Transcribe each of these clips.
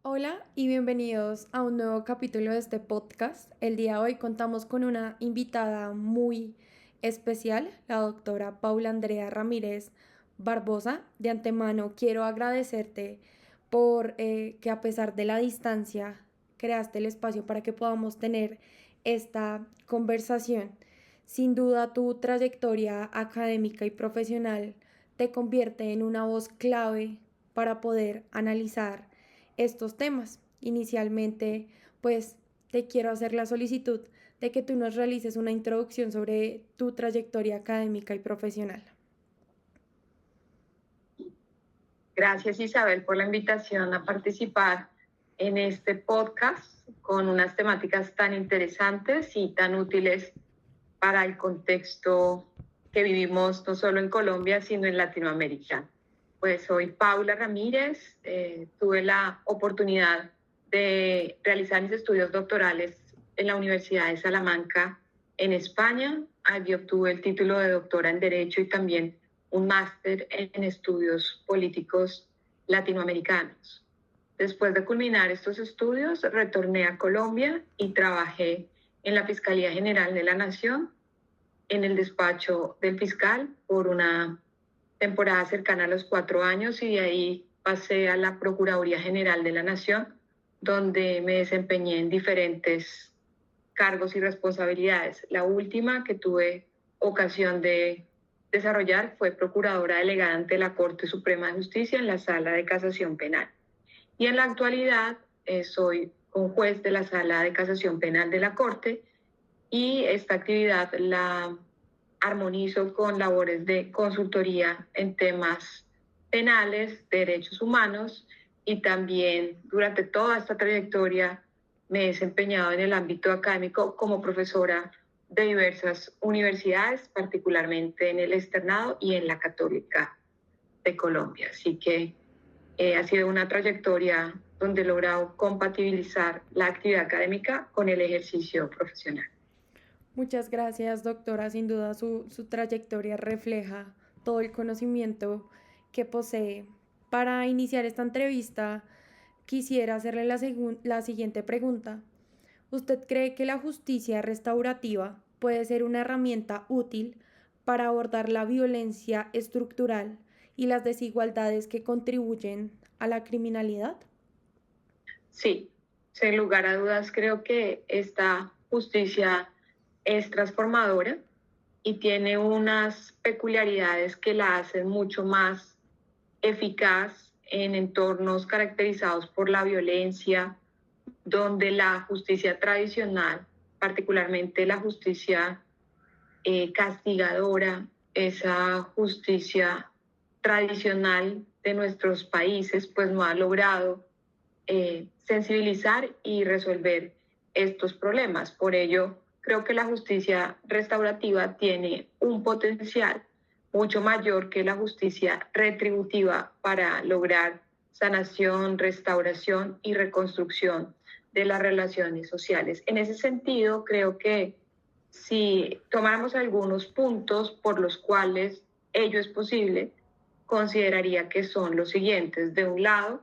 Hola y bienvenidos a un nuevo capítulo de este podcast. El día de hoy contamos con una invitada muy especial, la doctora Paula Andrea Ramírez Barbosa. De antemano quiero agradecerte por que a pesar de la distancia creaste el espacio para que podamos tener esta conversación. Sin duda tu trayectoria académica y profesional te convierte en una voz clave para poder analizar estos temas. Inicialmente, pues te quiero hacer la solicitud de que tú nos realices una introducción sobre tu trayectoria académica y profesional. Gracias Isabel por la invitación a participar en este podcast con unas temáticas tan interesantes y tan útiles para el contexto que vivimos no solo en Colombia, sino en Latinoamérica. Pues soy Paula Ramírez, tuve la oportunidad de realizar mis estudios doctorales en la Universidad de Salamanca, en España. Allí obtuve el título de doctora en Derecho y también un máster en estudios políticos latinoamericanos. Después de culminar estos estudios, retorné a Colombia y trabajé en la Fiscalía General de la Nación, en el despacho del fiscal por una temporada cercana a los 4 años, y de ahí pasé a la Procuraduría General de la Nación, donde me desempeñé en diferentes cargos y responsabilidades. La última que tuve ocasión de desarrollar fue procuradora delegada ante la Corte Suprema de Justicia en la Sala de Casación Penal. Y en la actualidad soy un juez de la Sala de Casación Penal de la Corte, y esta actividad la armonizo con labores de consultoría en temas penales, de derechos humanos, y también durante toda esta trayectoria me he desempeñado en el ámbito académico como profesora de diversas universidades, particularmente en el externado y en la Católica de Colombia. Así que ha sido una trayectoria donde he logrado compatibilizar la actividad académica con el ejercicio profesional. Muchas gracias, doctora. Sin duda su trayectoria refleja todo el conocimiento que posee. Para iniciar esta entrevista, quisiera hacerle la siguiente pregunta. ¿Usted cree que la justicia restaurativa puede ser una herramienta útil para abordar la violencia estructural y las desigualdades que contribuyen a la criminalidad? Sí, sin lugar a dudas creo que esta justicia es transformadora y tiene unas peculiaridades que la hacen mucho más eficaz en entornos caracterizados por la violencia, donde la justicia tradicional, particularmente la justicia castigadora, esa justicia tradicional de nuestros países, pues no ha logrado sensibilizar y resolver estos problemas. Por ello, creo que la justicia restaurativa tiene un potencial mucho mayor que la justicia retributiva para lograr sanación, restauración y reconstrucción de las relaciones sociales. En ese sentido, creo que si tomáramos algunos puntos por los cuales ello es posible, consideraría que son los siguientes. De un lado,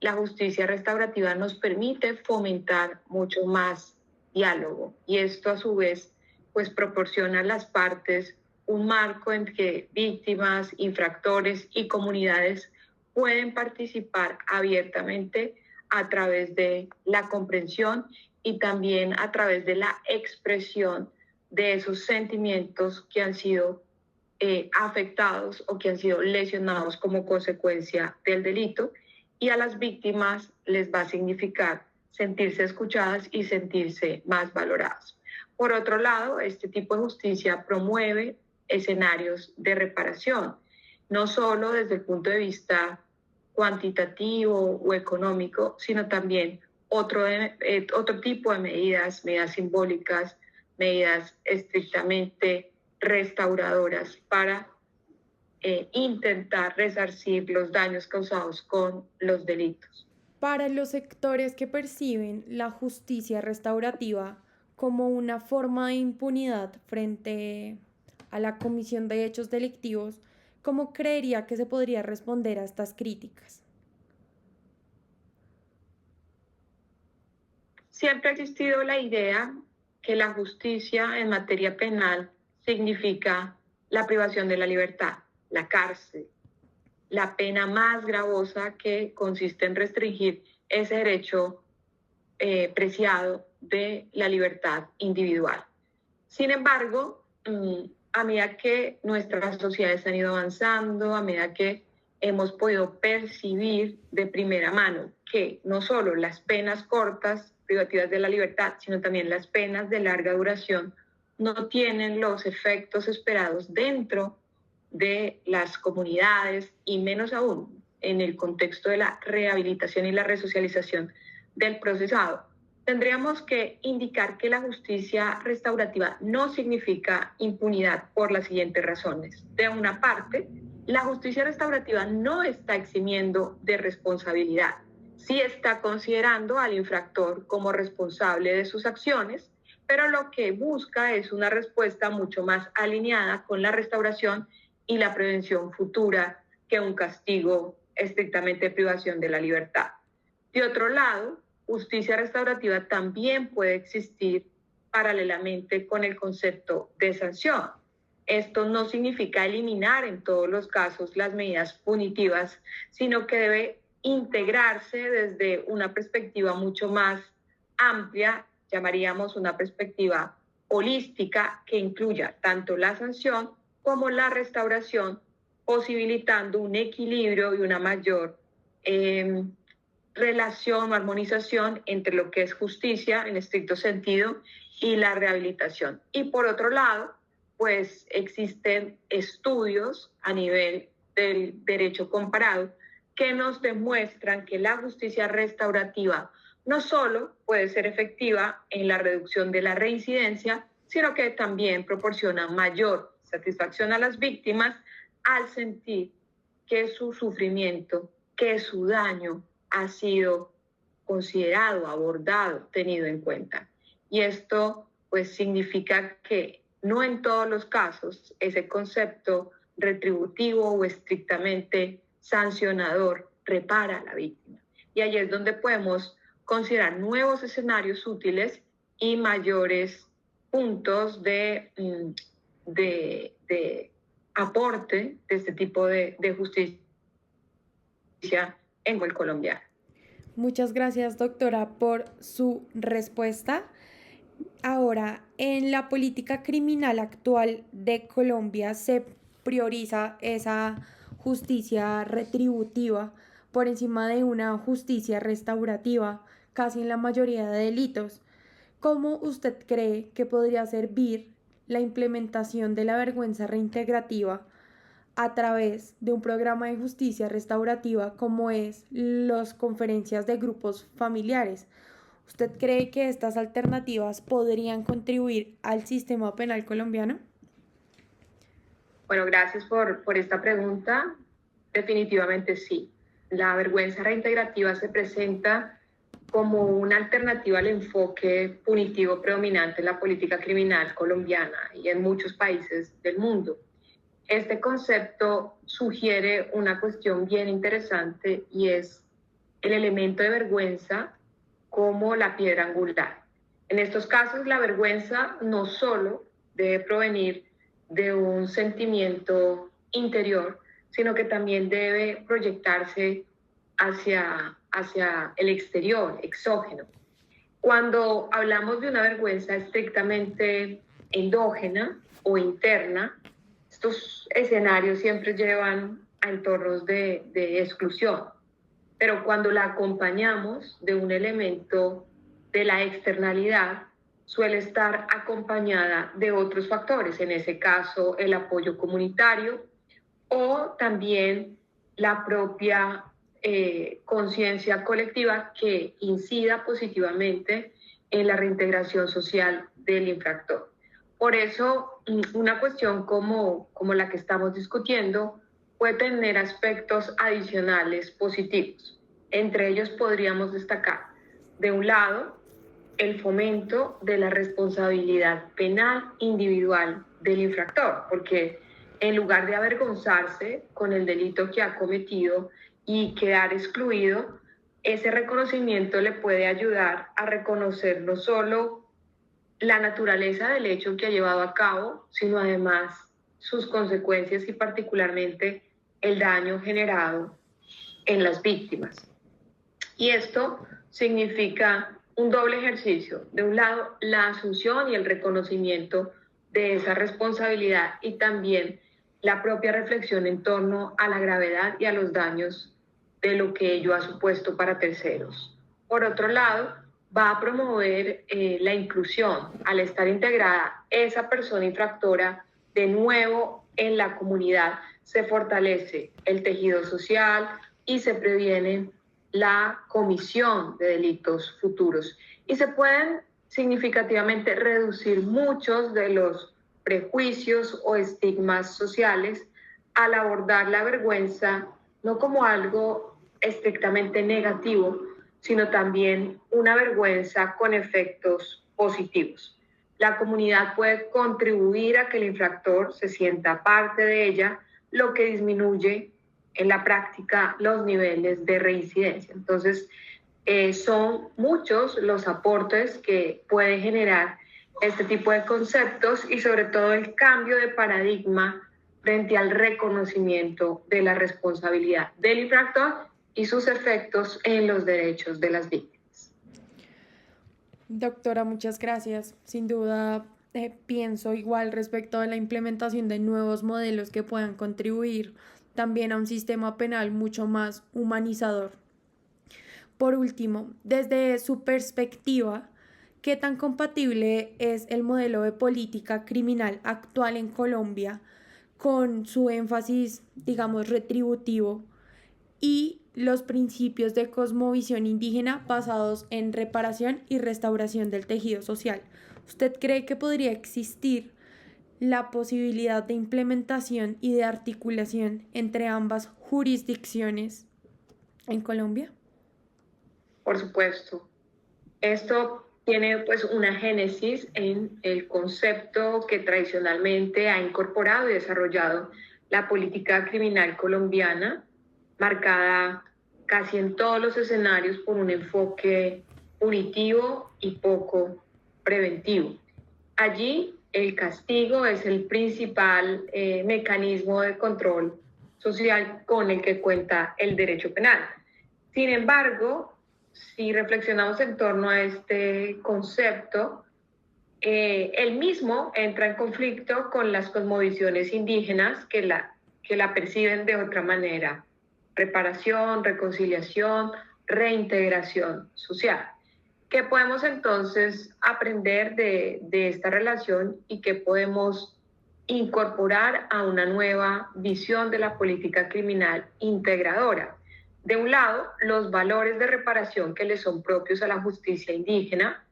la justicia restaurativa nos permite fomentar mucho más diálogo, y esto a su vez pues proporciona a las partes un marco en que víctimas, infractores y comunidades pueden participar abiertamente a través de la comprensión y también a través de la expresión de esos sentimientos que han sido afectados o que han sido lesionados como consecuencia del delito, y a las víctimas les va a significar sentirse escuchadas y sentirse más valoradas. Por otro lado, este tipo de justicia promueve escenarios de reparación, no solo desde el punto de vista cuantitativo o económico, sino también otro tipo de medidas, medidas simbólicas, medidas estrictamente restauradoras para intentar resarcir los daños causados con los delitos. Para los sectores que perciben la justicia restaurativa como una forma de impunidad frente a la comisión de hechos delictivos, ¿cómo creería que se podría responder a estas críticas? Siempre ha existido la idea que la justicia en materia penal significa la privación de la libertad, la cárcel, la pena más gravosa que consiste en restringir ese derecho preciado de la libertad individual. Sin embargo, a medida que nuestras sociedades han ido avanzando, a medida que hemos podido percibir de primera mano que no solo las penas cortas, privativas de la libertad, sino también las penas de larga duración no tienen los efectos esperados dentro de las comunidades y menos aún en el contexto de la rehabilitación y la resocialización del procesado. Tendríamos que indicar que la justicia restaurativa no significa impunidad por las siguientes razones. De una parte, la justicia restaurativa no está eximiendo de responsabilidad. Sí está considerando al infractor como responsable de sus acciones, pero lo que busca es una respuesta mucho más alineada con la restauración y la prevención futura que un castigo estrictamente de privación de la libertad. De otro lado, justicia restaurativa también puede existir paralelamente con el concepto de sanción. Esto no significa eliminar en todos los casos las medidas punitivas, sino que debe integrarse desde una perspectiva mucho más amplia, llamaríamos una perspectiva holística que incluya tanto la sanción como la restauración, posibilitando un equilibrio y una mayor relación o armonización entre lo que es justicia en estricto sentido y la rehabilitación. Y por otro lado, pues existen estudios a nivel del derecho comparado que nos demuestran que la justicia restaurativa no solo puede ser efectiva en la reducción de la reincidencia, sino que también proporciona mayor satisfacción a las víctimas al sentir que su sufrimiento, que su daño ha sido considerado, abordado, tenido en cuenta. Y esto pues significa que no en todos los casos ese concepto retributivo o estrictamente sancionador repara a la víctima. Y ahí es donde podemos considerar nuevos escenarios útiles y mayores puntos de aporte de este tipo de justicia en el colombiano. Muchas gracias, doctora, por su respuesta. Ahora, en la política criminal actual de Colombia se prioriza esa justicia retributiva por encima de una justicia restaurativa, casi en la mayoría de delitos. ¿Cómo usted cree que podría servir la implementación de la vergüenza reintegrativa a través de un programa de justicia restaurativa como es las conferencias de grupos familiares? ¿Usted cree que estas alternativas podrían contribuir al sistema penal colombiano? Bueno, gracias por esta pregunta. Definitivamente sí. La vergüenza reintegrativa se presenta como una alternativa al enfoque punitivo predominante en la política criminal colombiana y en muchos países del mundo. Este concepto sugiere una cuestión bien interesante y es el elemento de vergüenza como la piedra angular. En estos casos, la vergüenza no solo debe provenir de un sentimiento interior, sino que también debe proyectarse hacia el exterior, exógeno. Cuando hablamos de una vergüenza estrictamente endógena o interna, estos escenarios siempre llevan a entornos de exclusión. Pero cuando la acompañamos de un elemento de la externalidad, suele estar acompañada de otros factores, en ese caso el apoyo comunitario o también la propia conciencia colectiva que incida positivamente en la reintegración social del infractor. Por eso, una cuestión como la que estamos discutiendo puede tener aspectos adicionales positivos. Entre ellos podríamos destacar, de un lado, el fomento de la responsabilidad penal individual del infractor, porque en lugar de avergonzarse con el delito que ha cometido y quedar excluido, ese reconocimiento le puede ayudar a reconocer no solo la naturaleza del hecho que ha llevado a cabo, sino además sus consecuencias y particularmente el daño generado en las víctimas. Y esto significa un doble ejercicio. De un lado, la asunción y el reconocimiento de esa responsabilidad y también la propia reflexión en torno a la gravedad y a los daños de lo que ello ha supuesto para terceros. Por otro lado, va a promover la inclusión al estar integrada esa persona infractora de nuevo en la comunidad. Se fortalece el tejido social y se previene la comisión de delitos futuros y se pueden significativamente reducir muchos de los prejuicios o estigmas sociales al abordar la vergüenza no como algo estrictamente negativo, sino también una vergüenza con efectos positivos. La comunidad puede contribuir a que el infractor se sienta parte de ella, lo que disminuye en la práctica los niveles de reincidencia. Entonces, son muchos los aportes que puede generar este tipo de conceptos y sobre todo el cambio de paradigma frente al reconocimiento de la responsabilidad del infractor y sus efectos en los derechos de las víctimas. Doctora, muchas gracias. Sin duda, pienso igual respecto a la implementación de nuevos modelos que puedan contribuir también a un sistema penal mucho más humanizador. Por último, desde su perspectiva, ¿qué tan compatible es el modelo de política criminal actual en Colombia con su énfasis, digamos, retributivo y los principios de cosmovisión indígena basados en reparación y restauración del tejido social? ¿Usted cree que podría existir la posibilidad de implementación y de articulación entre ambas jurisdicciones en Colombia? Por supuesto. Esto tiene pues una génesis en el concepto que tradicionalmente ha incorporado y desarrollado la política criminal colombiana, marcada casi en todos los escenarios por un enfoque punitivo y poco preventivo. Allí el castigo es el principal mecanismo de control social con el que cuenta el derecho penal. Sin embargo, si reflexionamos en torno a este concepto, él mismo entra en conflicto con las cosmovisiones indígenas que la perciben de otra manera: reparación, reconciliación, reintegración social. ¿Qué podemos entonces aprender de esta relación y qué podemos incorporar a una nueva visión de la política criminal integradora? De un lado, los valores de reparación que le son propios a la justicia indígena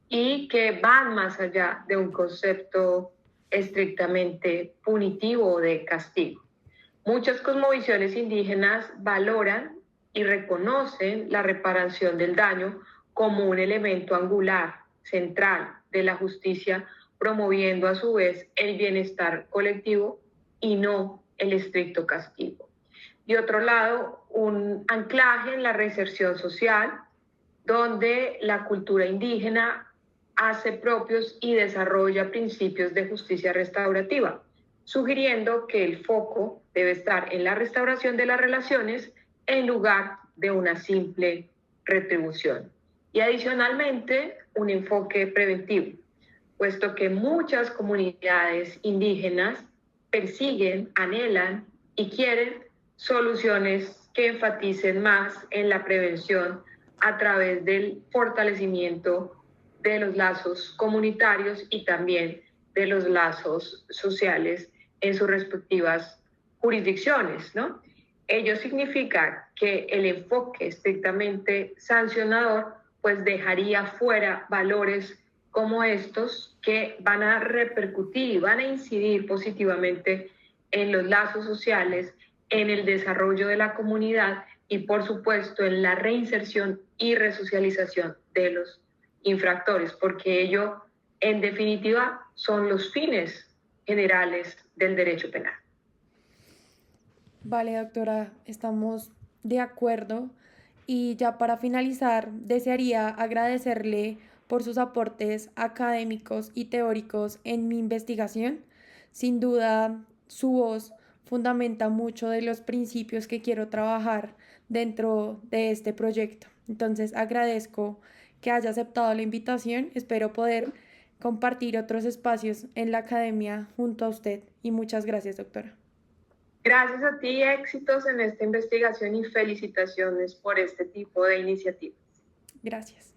y que van más allá de un concepto estrictamente punitivo o de castigo. Muchas cosmovisiones indígenas valoran y reconocen la reparación del daño como un elemento angular, central de la justicia, promoviendo a su vez el bienestar colectivo y no el estricto castigo. De otro lado, un anclaje en la reinserción social, donde la cultura indígena hace propios y desarrolla principios de justicia restaurativa, sugiriendo que el foco debe estar en la restauración de las relaciones en lugar de una simple retribución. Y adicionalmente, un enfoque preventivo, puesto que muchas comunidades indígenas persiguen, anhelan y quieren soluciones que enfaticen más en la prevención a través del fortalecimiento de los lazos comunitarios y también de los lazos sociales en sus respectivas jurisdicciones, ¿no? Ello significa que el enfoque estrictamente sancionador pues dejaría fuera valores como estos que van a repercutir, van a incidir positivamente en los lazos sociales, en el desarrollo de la comunidad y por supuesto en la reinserción y resocialización de los infractores, porque ello en definitiva son los fines generales del derecho penal. Vale, doctora, estamos de acuerdo Y ya para finalizar, desearía agradecerle por sus aportes académicos y teóricos en mi investigación. Sin duda, su voz fundamenta mucho de los principios que quiero trabajar dentro de este proyecto. Entonces, agradezco que haya aceptado la invitación. Espero poder compartir otros espacios en la academia junto a usted. Y muchas gracias, doctora. Gracias a ti, éxitos en esta investigación y felicitaciones por este tipo de iniciativas. Gracias.